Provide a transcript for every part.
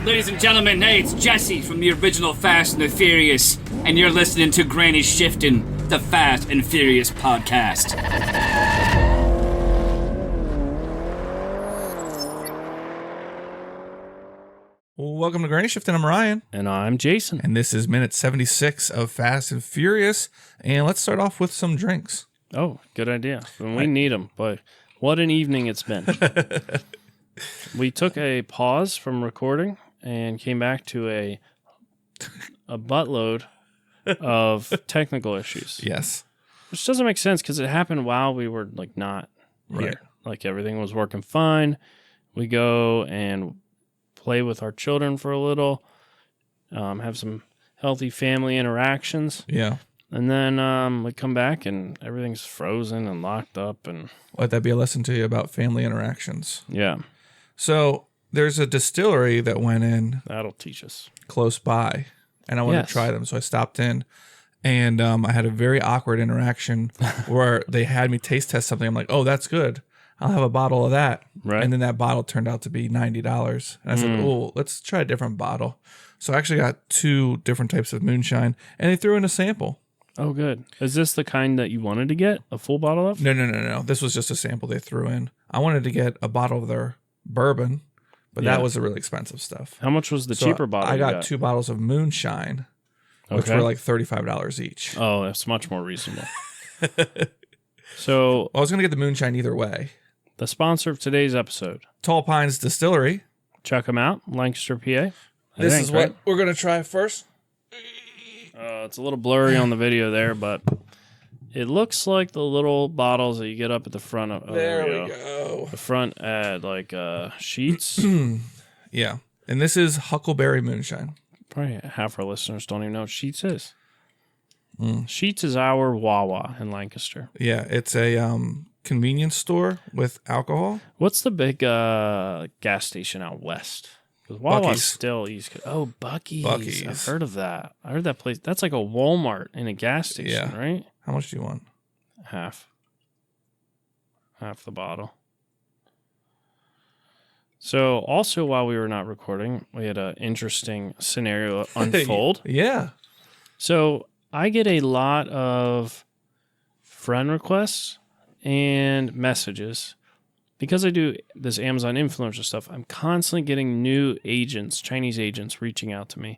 Ladies and gentlemen, hey, it's Jesse from the original Fast and the Furious, and you're listening to Granny Shifting, the Fast and Furious podcast. Welcome to Granny Shifting. I'm Ryan. And I'm Jason. And this is minute 76 of Fast and Furious. And let's start off with some drinks. Oh, good idea. We need them, but what an evening it's been. We took a pause from recording and came back to a buttload of technical issues. Yes. Which doesn't make sense because it happened while we were not here. Right. Like everything was working fine. We go and play with our children for a little, have some healthy family interactions. Yeah. And then we come back and everything's frozen and locked up. And Let that be a lesson to you about family interactions. yeah, So there's a distillery that went in that'll teach us. close by, and I wanted Yes. to try them. So I stopped in, and I had a very awkward interaction where they had me taste test something. I'm like, oh, that's good. I'll have a bottle of that. Right. And then that bottle turned out to be $90. And I said, oh, let's try a different bottle. So I actually got 2 different types of moonshine, and they threw in a sample. Oh, good. Is this the kind that you wanted to get? A full bottle of? No. This was just a sample they threw in. I wanted to get a bottle of their bourbon, but Yeah. that was the really expensive stuff. How much was the So cheaper bottle? I you got 2 bottles of moonshine, which Okay. were like $35 each. Oh, that's much more reasonable. So, I was going to get the moonshine either way. the sponsor of today's episode, Tall Pines Distillery. check them out, Lancaster, PA. This is what we're going to try first. It's a little blurry on the video there, but it looks like the little bottles that you get up at the front of. Oh, There we go. The front ad, like Sheets. Yeah. And this is Huckleberry Moonshine. Probably half our listeners don't even know what Sheets is. Sheets is our Wawa in Lancaster. Yeah, it's a convenience store with alcohol. What's the big gas station out west? Because Wawa's Buc-ee's. still East Coast. Oh, Buc-ee's. Buc-ee's. I've heard of that. I heard that place. That's like a Walmart in a gas station, Yeah. right? How much do you want? Half the bottle. So, also while we were not recording, we had an interesting scenario unfold. Yeah. So, I get a lot of friend requests and messages. Because I do this Amazon influencer stuff, I'm constantly getting new agents, Chinese agents, reaching out to me.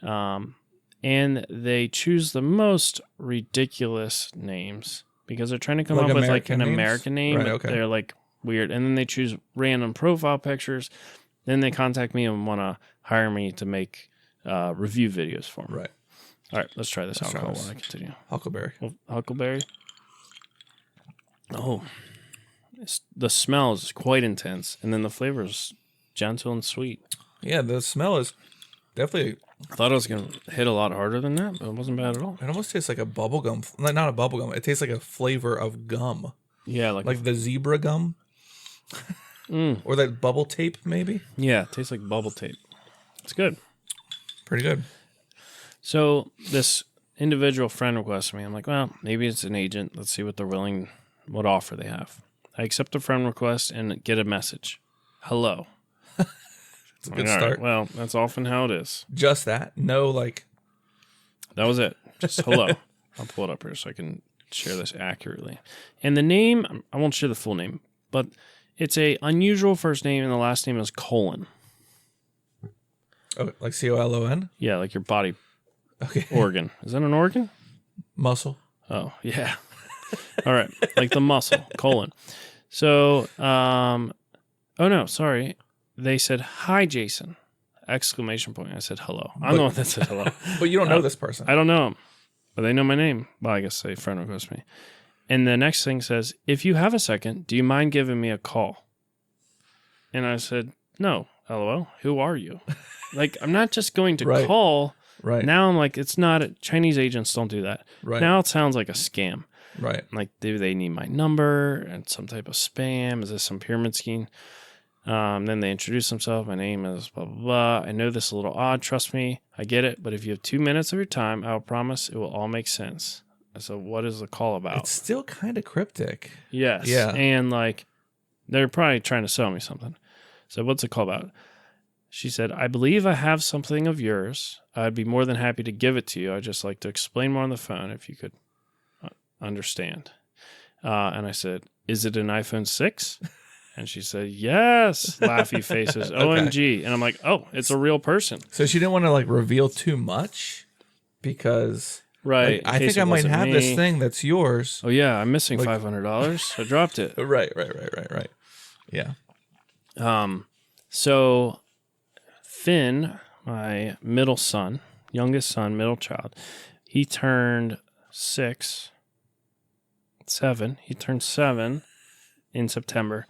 And they choose the most ridiculous names because they're trying to come Like up with American an names? American name. Right, But okay. they're like weird. And then they choose random profile pictures. Then they contact me and want to hire me to make review videos for them. Right. All right, let's try this Let's try alcohol this. while I continue. Huckleberry. Well, Huckleberry. Oh, the smell is quite intense, and then the flavor is gentle and sweet. Yeah, the smell is definitely, I thought it was going to hit a lot harder than that, but it wasn't bad at all. it almost tastes like a bubble gum. Like, not a bubble gum. It tastes like a flavor of gum. Yeah, Like the zebra gum. Or that bubble tape, maybe. yeah, it tastes like bubble tape. It's good. Pretty good. So this individual friend requested me. I'm like, well, maybe it's an agent. Let's see what what offer they have. I accept the friend request and get a message. Hello. It's a good All right, start. well, that's often how it is. Just that. No, like, That was it. Just hello. I'll pull it up here so I can share this accurately. And the name, I won't share the full name, but it's a unusual first name and the last name is Colon. oh, like COLON. Yeah, like your body Okay. organ. Is that an organ? Muscle. Oh, yeah. All right. Like the muscle, colon. So, oh no, sorry. They said, hi, Jason. Exclamation point. I said, hello. I'm the one that said hello. But you don't know this person. I don't know them, but they know my name. Well, I guess they friend request me. And the next thing says, if you have a second, do you mind giving me a call? And I said, no, LOL. Who are you? Like, I'm not just going to Right. call. Right. Now I'm like, it's not, Chinese agents don't do that. Right. Now it sounds like a scam. Right. Like, do they need my number and some type of spam? Is this some pyramid scheme? Then they introduce themselves. My name is blah, blah, blah. I know this is a little odd. Trust me. I get it. But if you have 2 minutes of your time, I will promise it will all make sense. I said, what is the call about? It's still kind of cryptic. Yes. Yeah. And like, they're probably trying to sell me something. So what's the call about? she said, I believe I have something of yours. I'd be more than happy to give it to you. I'd just like to explain more on the phone if you could understand. And I said, is it an iPhone 6? And she said, yes, laughy faces, OMG. And I'm like, oh, it's a real person. So she didn't want to like reveal too much because Right. like, I think I might have this thing that's yours. Oh, yeah, I'm missing $500. I dropped it. Right. Yeah. So Finn, my middle son, youngest son, middle child, he turned 7. He turned 7 in September.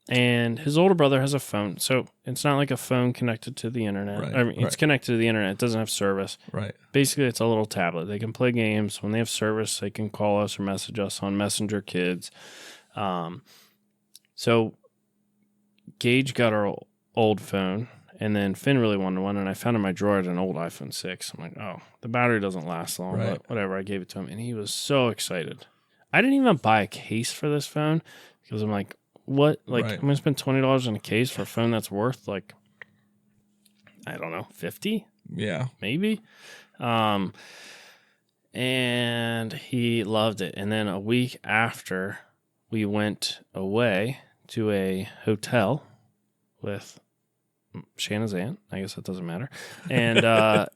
And his older brother has a phone. So it's not like a phone connected to the internet. Right, I mean, it's connected to the internet. It doesn't have service. Right. Basically, it's a little tablet. They can play games. When they have service, they can call us or message us on Messenger Kids. So Gage got our old phone, and then Finn really wanted one, and I found in my drawer an old iPhone 6. I'm like, oh, the battery doesn't last long, Right. but whatever. I gave it to him, and he was so excited. I didn't even buy a case for this phone because I'm like, what? Like, Right. I'm going to spend $20 on a case for a phone that's worth, like, I don't know, 50 Yeah. maybe. And he loved it. And then a week after, we went away to a hotel with Shanna's aunt. I guess that doesn't matter. And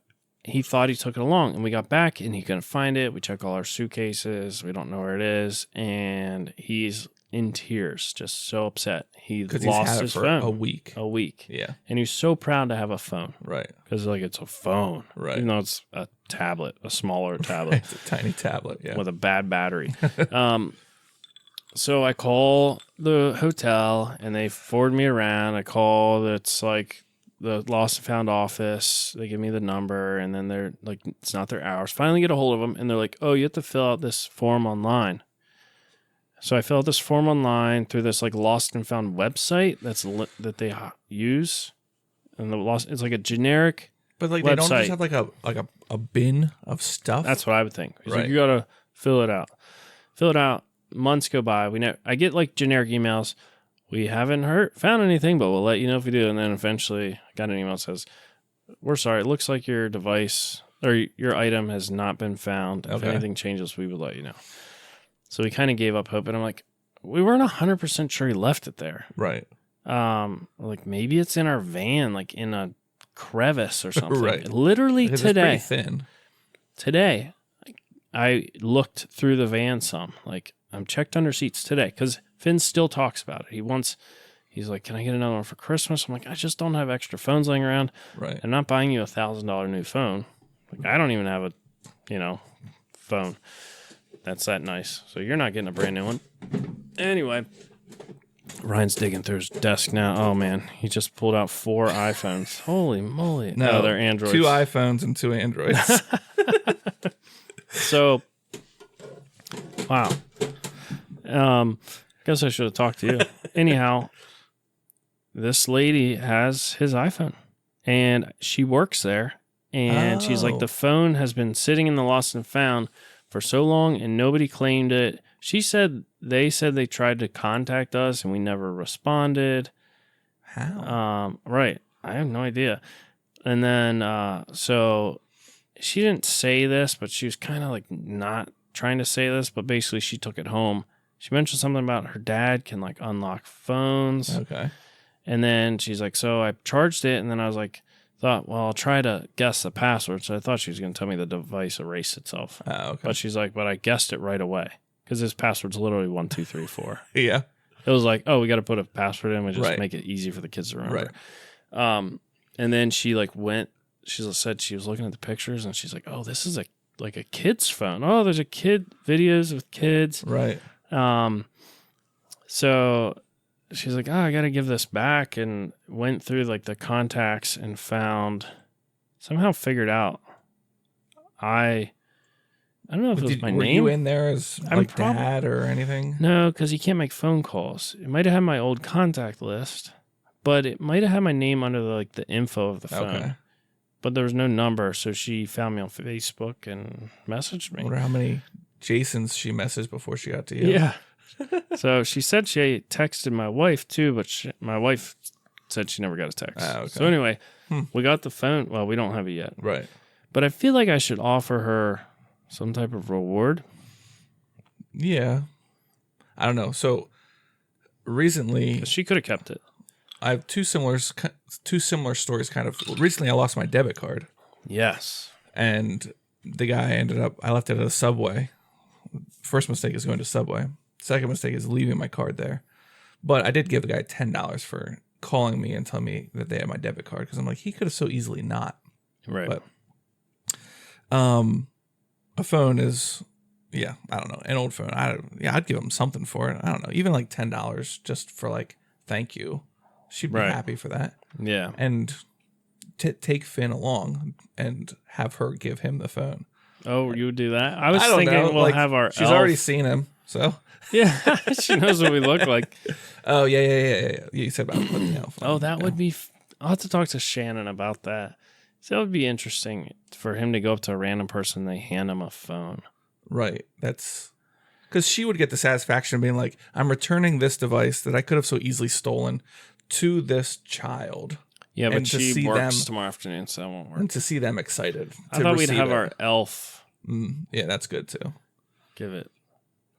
he thought he took it along. And we got back and he couldn't find it. We checked all our suitcases. We don't know where it is. And he's in tears, just so upset. He Because lost he's had it his for phone. a week. A week. Yeah. And he's so proud to have a phone. Right. Because, like, it's a phone. Right. Even though it's a tablet, a smaller tablet It's a tiny tablet. Yeah. with a bad battery. So I call the hotel, and they forward me around. I call, it's like the lost and found office. They give me the number, and then they're like, it's not their hours. Finally get a hold of them, and they're like, oh, you have to fill out this form online. So I fill out this form online through this like lost and found website that they use, and it's like a generic. But like they don't website. just have like a bin of stuff. That's what I would think. He's like, Right. you gotta fill it out. Fill it out. Months go by. I get like generic emails. We haven't found anything, but we'll let you know if we do. And then eventually, I got an email that says, "We're sorry. It looks like your device or your item has not been found. If Okay. anything changes, we will let you know." So we kind of gave up hope, and I'm like, we weren't 100% sure he left it there. Right. Like maybe it's in our van, like in a crevice or something. Right. Literally Because today. it's pretty thin. Today, I looked through the van some. Like, I'm checked under seats today because Finn still talks about it. He's like, can I get another one for Christmas? I'm like, I just don't have extra phones laying around. Right. I'm not buying you $1,000 new phone. Like, I don't even have a, phone that's that nice. So you're not getting a brand new one. Anyway, Ryan's digging through his desk now. Oh, man. He just pulled out 4 iPhones. Holy moly. No, they're Androids. 2 iPhones and 2 Androids. So, wow. Guess I should have talked to you. Anyhow, this lady has his iPhone, and she works there, and she's like, Oh. the phone has been sitting in the lost and found for so long, and nobody claimed it. She said they tried to contact us, and we never responded. How? Right. I have no idea. And then, so she didn't say this, but she was kind of like not trying to say this, but basically she took it home. She mentioned something about her dad can like unlock phones. Okay. And then she's like, so I charged it. And then I was like, thought, well, I'll try to guess the password. So I thought she was going to tell me the device erased itself. Oh, okay. But she's like, but I guessed it right away because his password's literally 1, 2, 3, 4. Yeah. It was like, oh, we got to put a password in. We just Right. make it easy for the kids to remember. Right. And then she like she said she was looking at the pictures and she's like, oh, this is a kid's phone. Oh, there's videos with kids. Right. So she's like, oh, I got to give this back, and went through like the contacts and somehow figured out I don't know if it was my were name. you in there as I'm like dad or anything? No, because he can't make phone calls. It might have had my old contact list, but it might have had my name under the info of the phone. Okay. But there was no number, so she found me on Facebook and messaged I me. wonder how many Jasons she messaged before she got to you. Yeah. So she said she texted my wife too, but my wife said she never got a text. Okay. So anyway, we got the phone. Well, we don't have it yet. Right. But I feel like I should offer her some type of reward. Yeah. I don't know. So recently, She could have kept it. I have two similar stories. Kind of recently, I lost my debit card, Yes. and the guy I left it at a Subway. First mistake is going to Subway. Second mistake is leaving my card there. But I did give the guy $10 for calling me and telling me that they had my debit card, because I'm like, he could have so easily not. Right. But a phone is, I don't know, an old phone. I'd give him something for it. I don't know, even like $10 just for like thank you. She'd be Right. happy for that. Yeah. And take Finn along and have her give him the phone. Oh, you would do that? I was I don't thinking know. we'll like, have our she's elf. already seen him, so. Yeah, she knows what we look like. Oh yeah. You said about putting the elf on. Oh, that would be... I'll have to talk to Shannon about that. So that would be interesting for him to go up to a random person and they hand him a phone. Right. That's because she would get the satisfaction of being like, I'm returning this device that I could have so easily stolen to this child. Yeah, And but to she see works them- tomorrow afternoon, so that won't work. And to see them excited. I thought we'd have our elf Yeah, that's good too. give it.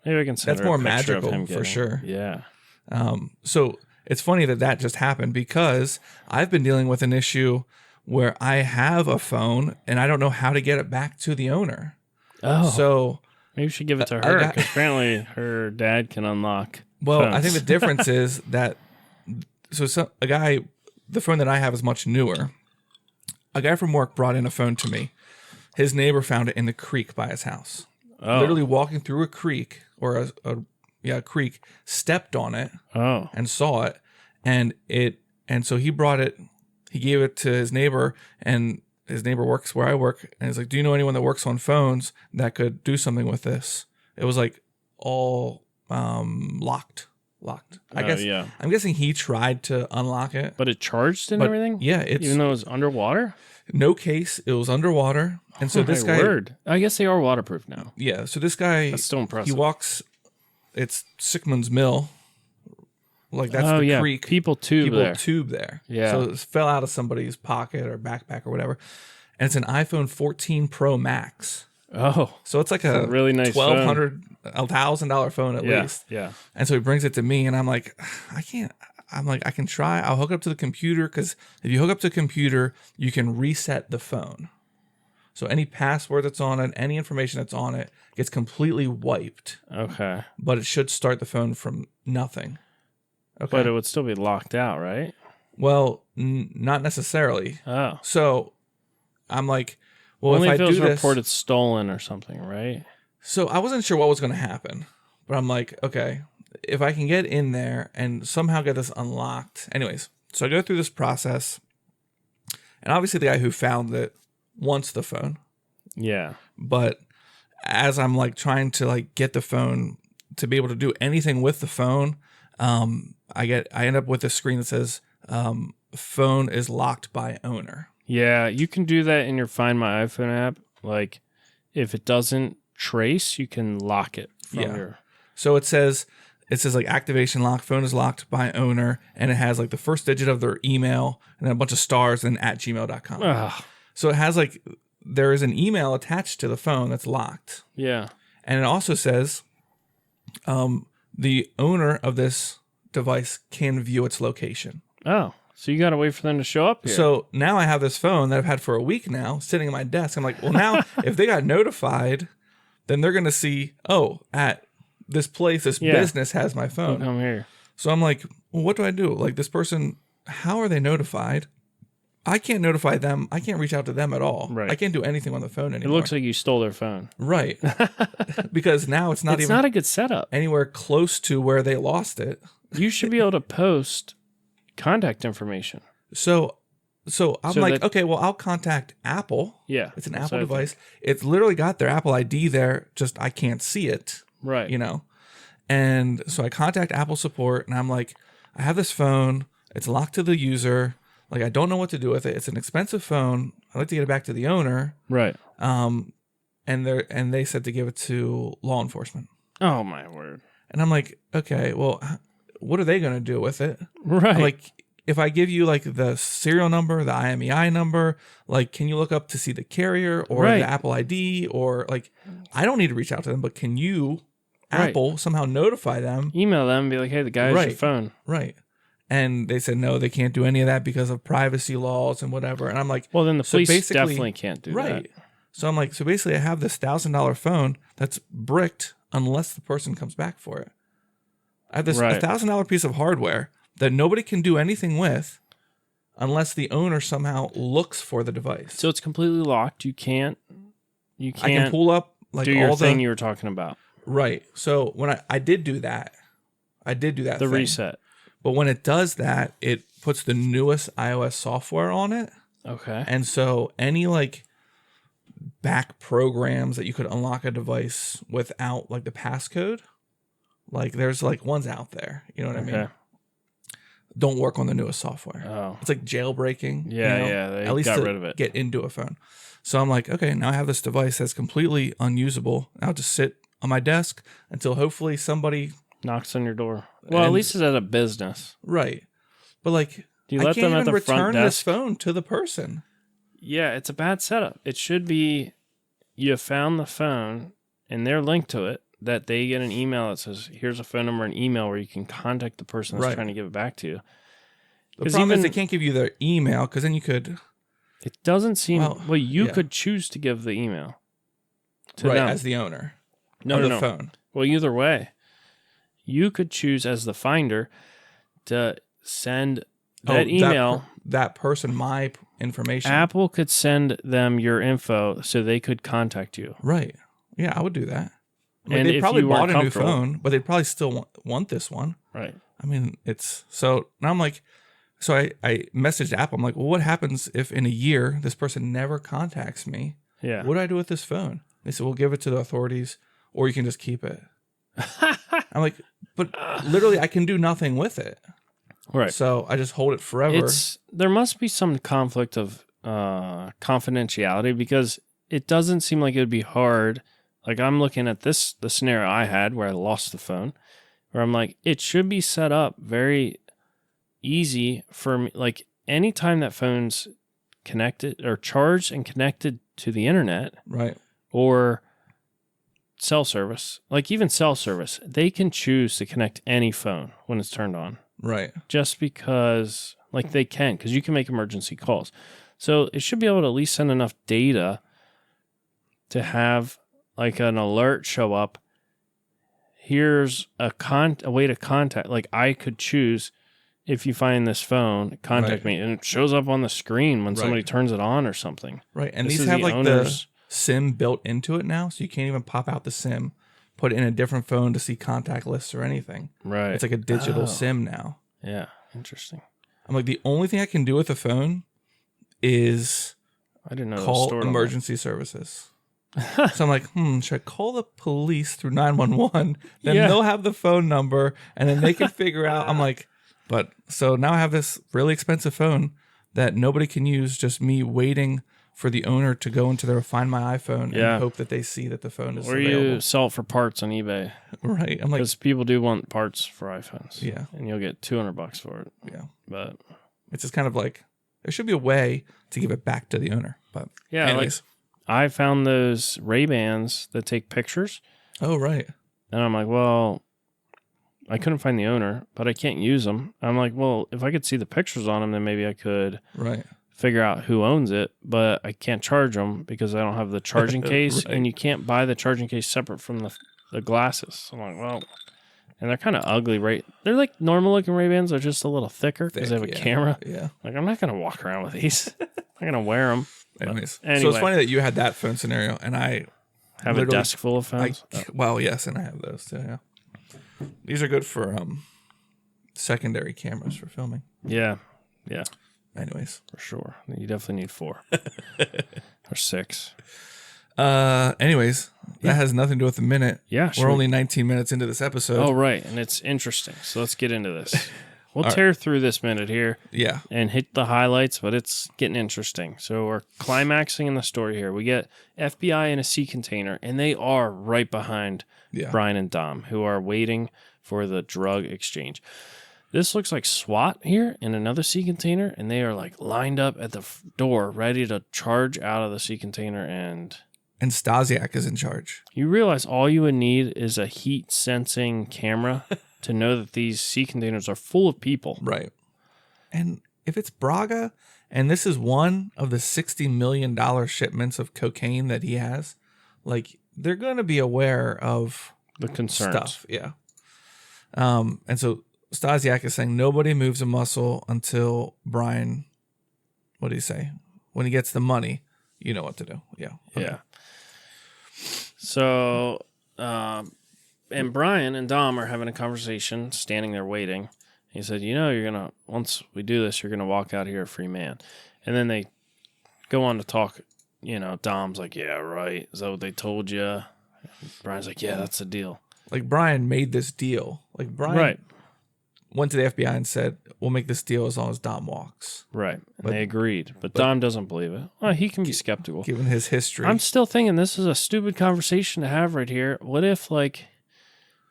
Maybe I can send That's her a more picture of magical him for getting it. sure. Yeah. So it's funny that just happened, because I've been dealing with an issue where I have a phone and I don't know how to get it back to the owner. Oh, So, maybe we should give it to I her got- because apparently her dad can unlock. well, phones. I think the difference is that, the phone that I have is much newer. A guy from work brought in a phone to me. His neighbor found it in the creek by his house. Oh. Literally walking through a creek or a creek, stepped on it Oh. and saw it, and so he brought it. He gave it to his neighbor, and his neighbor works where I work, and he's like, "Do you know anyone that works on phones that could do something with this?" It was like all locked. I guess. Yeah. I'm guessing he tried to unlock it. But it charged and But, everything? yeah, it's Even though it was underwater? no case. It was underwater, and so Oh, this my guy, word. I guess they are waterproof now. yeah. So this guy, That's still impressive. he walks. It's Sickman's Mill. Like that's oh, the yeah. creek. People tube there. tube there. Yeah. So it fell out of somebody's pocket or backpack or whatever. And it's an iPhone 14 Pro Max. Oh. So it's like a really nice $1,200, $1,000 phone at Yeah. least. Yeah. And so he brings it to me, and I'm like, I can't. I'm like, I can try. I'll hook it up to the computer, because if you hook up to the computer, you can reset the phone. So any password that's on it, any information that's on it, gets completely wiped. Okay. But it should start the phone from nothing. Okay. But it would still be locked out, right? Well, not necessarily. Oh. So I'm like, well, Only if I if it was do this, reported stolen or something, right? so I wasn't sure what was going to happen, but I'm like, okay, if I can get in there and somehow get this unlocked. Anyways, so I go through this process, and obviously the guy who found it wants the phone, Yeah. but as I'm like trying to like get the phone to be able to do anything with the phone, I end up with a screen that says, phone is locked by owner. Yeah. You can do that in your Find My iPhone app. Like, if it doesn't trace, you can lock it from Yeah. your. So it says like activation lock, phone is locked by owner, and it has like the first digit of their email and then a bunch of stars and at gmail.com. Ugh. So it has like, there is an email attached to the phone that's locked. Yeah. And it also says the owner of this device can view its location. Oh. So you got to wait for them to show up here. So now I have this phone that I've had for a week now sitting at my desk. I'm like, well, now if they got notified, then they're going to see, oh, at this place, this Yeah. business has my phone. Come here. So I'm like, well, what do I do? Like, this person, how are they notified? I can't notify them. I can't reach out to them at all. Right. I can't do anything on the phone It anymore. looks like you stole their phone. right. Because now it's not It's even not a good setup. anywhere close to where they lost it. You should be able to post contact information. So I'm So like, that- okay, well, I'll contact Apple. Yeah. It's an that's Apple what I think. device. It's literally got their Apple ID there. Just I can't see it, Right. you know? And so I contact Apple support, and I'm like, I have this phone. It's locked to the user. Like, I don't know what to do with it. It's an expensive phone. I'd like to get it back to the owner. Right. And they said to give it to law enforcement. Oh, my word. And I'm like, okay, well, what are they going to do with it? Right. I'm like, if I give you like the serial number, the IMEI number, like, can you look up to see the carrier or Right. the Apple ID, or like, I don't need to reach out to them, but can you, Right. Apple, somehow notify them? Email them and be like, hey, the guy has your Right. phone. Right. And they said, no, they can't do any of that because of privacy laws and whatever. And I'm like, Well, then the so police basically- definitely can't do right. that. So I'm like, so basically I have this $1,000 phone that's bricked unless the person comes back for it. I have this Right. $1,000 piece of hardware that nobody can do anything with unless the owner somehow looks for the device. So it's completely locked. You can't I can pull up like do your all thing the you were talking about. right. So when I did do that, The thing. reset. But when it does that, it puts the newest iOS software on it. Okay. And so any like back programs that you could unlock a device without like the passcode, like there's like ones out there, you know what I mean? Don't work on the newest software. Oh. It's like jailbreaking. Yeah, you know, yeah. They at least got to rid of it. get into a phone. So I'm like, okay, now I have this device that's completely unusable. I'll just sit on my desk until hopefully somebody Knocks on your door. Well, at And- least it's at a business. right. But like Do you I let can't them at even the front return desk? this phone to the person. Yeah, it's a bad setup. It should be you found the phone and they're linked to it, that they get an email that says, here's a phone number and email where you can contact the person that's Right. trying to give it back to you. The 'Cause problem is even- they can't give you their email because then you could It doesn't seem Well, you yeah. could choose to give the email to right them. as the owner no, of no, the no. phone. Well, either way, you could choose as the finder to send that email. that person my information. Apple could send them your info so they could contact you. Right. Yeah, I would do that. I mean, And they if probably you weren't bought a new comfortable- phone, but they'd probably still want this one. Right. I mean, it's so now I'm like, so I messaged Apple. I'm like, well, what happens if in a year this person never contacts me? Yeah. What do I do with this phone? They said, we'll give it to the authorities or you can just keep it. I'm like, but literally I can do nothing with it. Right. So I just hold it forever. There must be some conflict of confidentiality, because it doesn't seem like it would be hard. Like, I'm looking at the scenario I had where I lost the phone, where I'm like, it should be set up very easy for me. Like, anytime that phone's connected or charged and connected to the internet right. or cell service, like even cell service, they can choose to connect any phone when it's turned on. Right. Just because, like, they can, because you can make emergency calls. So it should be able to at least send enough data to have like an alert show up. Here's a way to contact. Like, I could choose, if you find this phone, contact Right. me, and it shows up on the screen when Right. somebody turns it on or something. Right. And This these is have the like owner's- the SIM built into it now. So you can't even pop out the SIM, put it in a different phone to see contact lists or anything. Right. It's like a digital Oh. SIM now. Yeah. Interesting. I'm like, the only thing I can do with a phone is I didn't know it was call stored on emergency services. So I'm like, should I call the police through 911? Then Yeah. they'll have the phone number and then they can figure out. I'm like, but so now I have this really expensive phone that nobody can use, just me waiting for the owner to go into their Find My iPhone Yeah. and hope that they see that the phone is Or available. you sell it for parts on eBay, Right. I'm like, because people do want parts for iPhones. yeah, And you'll get $200 for it. yeah. But It's just kind of like, there should be a way to give it back to the owner. But yeah, anyways. I found those Ray-Bans that take pictures, Oh, right. and I'm like, well, I couldn't find the owner, but I can't use them. I'm like, well, if I could see the pictures on them, then maybe I could Right. figure out who owns it, but I can't charge them because I don't have the charging case, Right. and you can't buy the charging case separate from the glasses. So I'm like, well, and they're kind of ugly, right? They're like normal looking Ray-Bans. They're just a little thicker because they have a Thick, yeah. camera. Yeah. Like, I'm not going to walk around with these. I'm not going to wear them. Anyways. So anyway. it's funny that you had that phone scenario and I Have a Literally, desk full of phones. well, yes, and I have those too. Yeah, these are good for secondary cameras for filming. Yeah. Yeah, Anyways, for sure. You definitely need 4 or 6. anyways, that has nothing to do with the minute. Yeah, We're only 19 minutes into this episode. Oh, right. And it's interesting. So let's get into this. We'll tear through this minute here Yeah, and hit the highlights, but it's getting interesting. So we're climaxing in the story here. We get FBI in a sea container, and they are right behind yeah, Brian and Dom, who are waiting for the drug exchange. this looks like SWAT here in another sea container, and they are like lined up at the door, ready to charge out of the sea container. And Stasiak is in charge. you realize all you would need is a heat sensing camera to know that these sea containers are full of people. Right. And if it's Braga, and this is one of the $60 million shipments of cocaine that he has, like, they're going to be aware of The concerns. stuff. Yeah. And so Stasiak is saying nobody moves a muscle until Brian, what do you say? When he gets the money, you know what to do. Yeah. Okay. Yeah. So, and Brian and Dom are having a conversation, standing there waiting. He said, once we do this, you're going to walk out here a free man. And then they go on to talk, Dom's like, yeah, right. Is that what they told you? Brian's like, yeah, that's the deal. Like, Brian made this deal. Like, Brian went to the FBI and said, we'll make this deal as long as Dom walks. Right. And they agreed. But Dom doesn't believe it. Well, he can be skeptical. Given his history. I'm still thinking this is a stupid conversation to have right here. What if, like,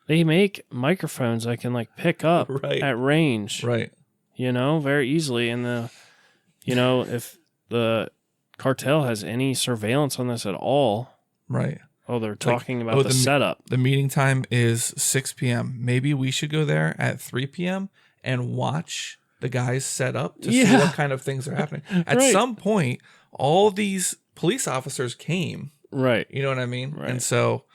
they make microphones I can, like, pick up at range? Right. Very easily. And if the cartel has any surveillance on this at all. Right. Oh, they're talking about the setup. The meeting time is 6 p.m. Maybe we should go there at 3 p.m. and watch the guys set up to see what kind of things are happening. At some point, all these police officers came. Right. You know what I mean? Right. And so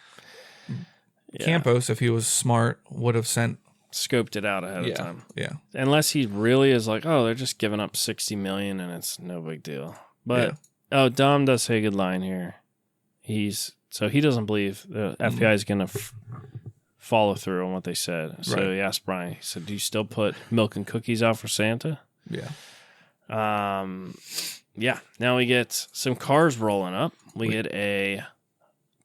Campos, if he was smart, would have scoped it out ahead of time. Yeah. Unless he really is like, oh, they're just giving up $60 million and it's no big deal. But Dom does say a good line here. So he doesn't believe the FBI is going to follow through on what they said. So he asked Brian, he said, do you still put milk and cookies out for Santa? Yeah. Now we get some cars rolling up. We get a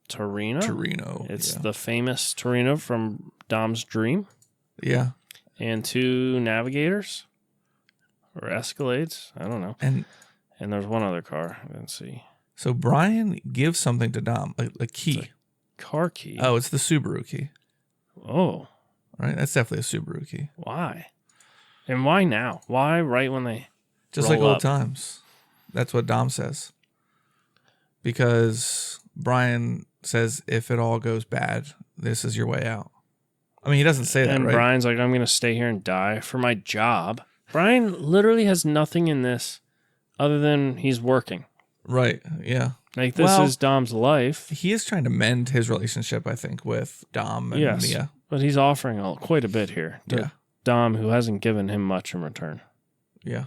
Torino. It's the famous Torino from Dom's Dream. Yeah. And 2 Navigators or Escalades. I don't know. And there's one other car. Let's see. So Brian gives something to Dom, a key. Car key. Oh, it's the Subaru key. Oh. Right? That's definitely a Subaru key. Why? And why now? Why right when they just like old times? That's what Dom says. Because Brian says if it all goes bad, this is your way out. I mean, he doesn't say that, and right? Brian's like, I'm going to stay here and die for my job. Brian literally has nothing in this other than he's working. Right, yeah. Like, this is Dom's life. He is trying to mend his relationship, I think, with Dom and Mia. But he's offering quite a bit here to Dom, who hasn't given him much in return. Yeah.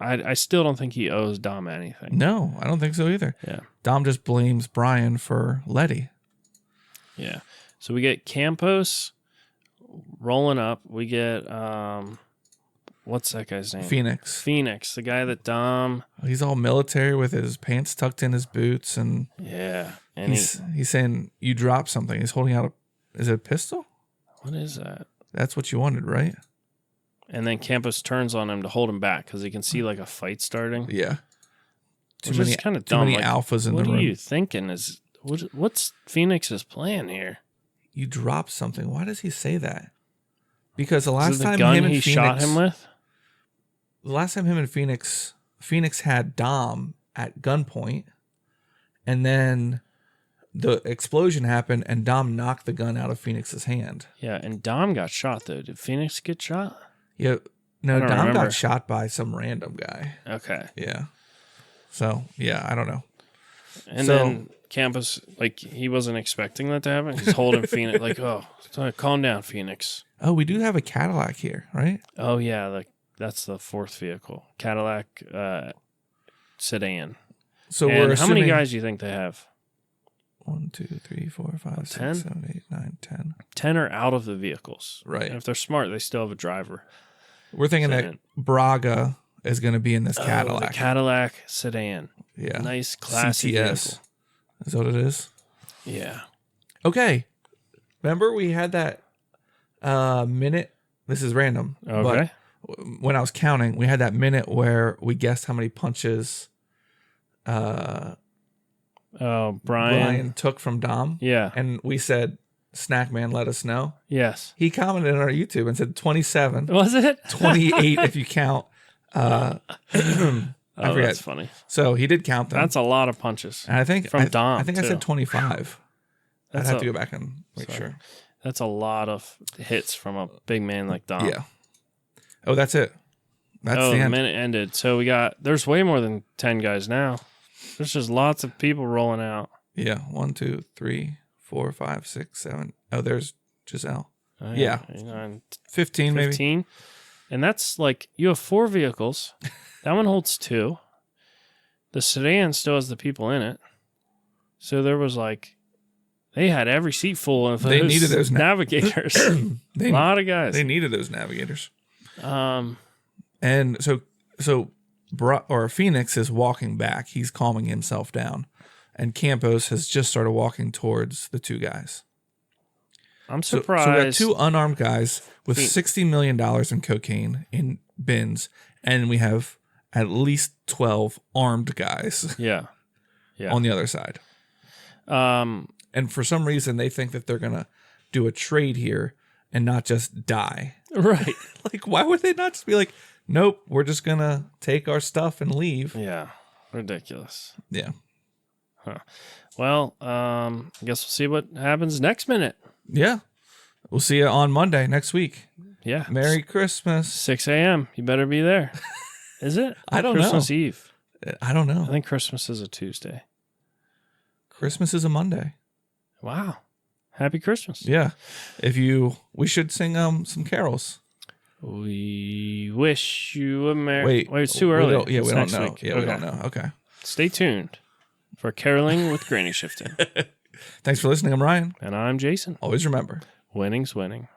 I still don't think he owes Dom anything. No, I don't think so either. Yeah. Dom just blames Brian for Letty. Yeah. So we get Campos rolling up. We get... what's that guy's name? Phoenix, the guy that Dom... He's all military with his pants tucked in his boots, and and he's saying you dropped something. He's holding out is it a pistol? What is that? That's what you wanted, right? And then Campos turns on him to hold him back because he can see like a fight starting. Yeah, Which is kind of dumb. Too many alphas in the room. What are you thinking? What's Phoenix's plan here? You dropped something. Why does he say that? Because the last time gun him and he Phoenix shot him with. The last time him and Phoenix had Dom at gunpoint, and then the explosion happened, and Dom knocked the gun out of Phoenix's hand. Yeah, and Dom got shot, though. Did Phoenix get shot? Yeah. No, Dom got shot by some random guy. Okay. Yeah. So, yeah, I don't know. And then Campos, like, he wasn't expecting that to happen. He's holding Phoenix, like, calm down, Phoenix. Oh, we do have a Cadillac here, right? Oh, yeah, that's the 4th vehicle. Cadillac sedan. So and how many guys do you think they have? 1, 2, 3, 4, 5, 6, 10? 7, 8, 9, 10. 10 are out of the vehicles. Right. And if they're smart, they still have a driver. We're thinking that Braga is going to be in this Cadillac. The Cadillac sedan. Yeah. Nice, classy CTS. vehicle. Is that what it is? Yeah. Okay. Remember we had that minute. This is random. Okay. But when I was counting, we had that minute where we guessed how many punches Brian took from Dom. Yeah. And we said Snackman let us know. Yes. He commented on our YouTube and said 27, Was it? 28 if you count. I forget. That's funny. So he did count them. That's a lot of punches. And I think from Dom, I think I too. said 25. I'd That's have a- to go back and make sure. That's a lot of hits from a big man like Dom. Yeah. Oh, that's it. That's Oh, the the end. minute ended. So there's way more than 10 guys now. There's just lots of people rolling out. Yeah. 1, 2, 3, 4, 5, 6, 7. Oh, there's Giselle. Oh, Yeah. 9, 15 maybe. 15. And that's like, you have 4 vehicles. That one holds 2. The sedan still has the people in it. So there was like, they had every seat full of They needed those navigators. A lot of guys. They needed those navigators. Um, And so Phoenix is walking back. He's calming himself down. And Campos has just started walking towards the 2 guys. I'm So surprised. we got 2 unarmed guys with Phoen- $60 million in cocaine in bins. And we have at least 12 armed guys Yeah. Yeah. on the other side. And for some reason, they think that they're going to do a trade here and not just die. Right. Like, why would they not just be like, nope, we're just going to take our stuff and leave? Yeah. Ridiculous. Yeah. Well, I guess we'll see what happens next minute. Yeah. We'll see you on Monday next week. Yeah. Merry Christmas. 6 a.m. You better be there. Is it? I don't know. Christmas Eve. I don't I know. think Christmas is a Tuesday. Christmas is a Monday. Wow. Happy Christmas. Yeah. We should sing some carols. We wish you a Wait, it's too early. We It's don't next know. week. Yeah, we Okay. don't know. Okay. Stay tuned for Caroling with Granny Shifting. Thanks for listening. I'm Ryan. And I'm Jason. Always remember. Winning's winning.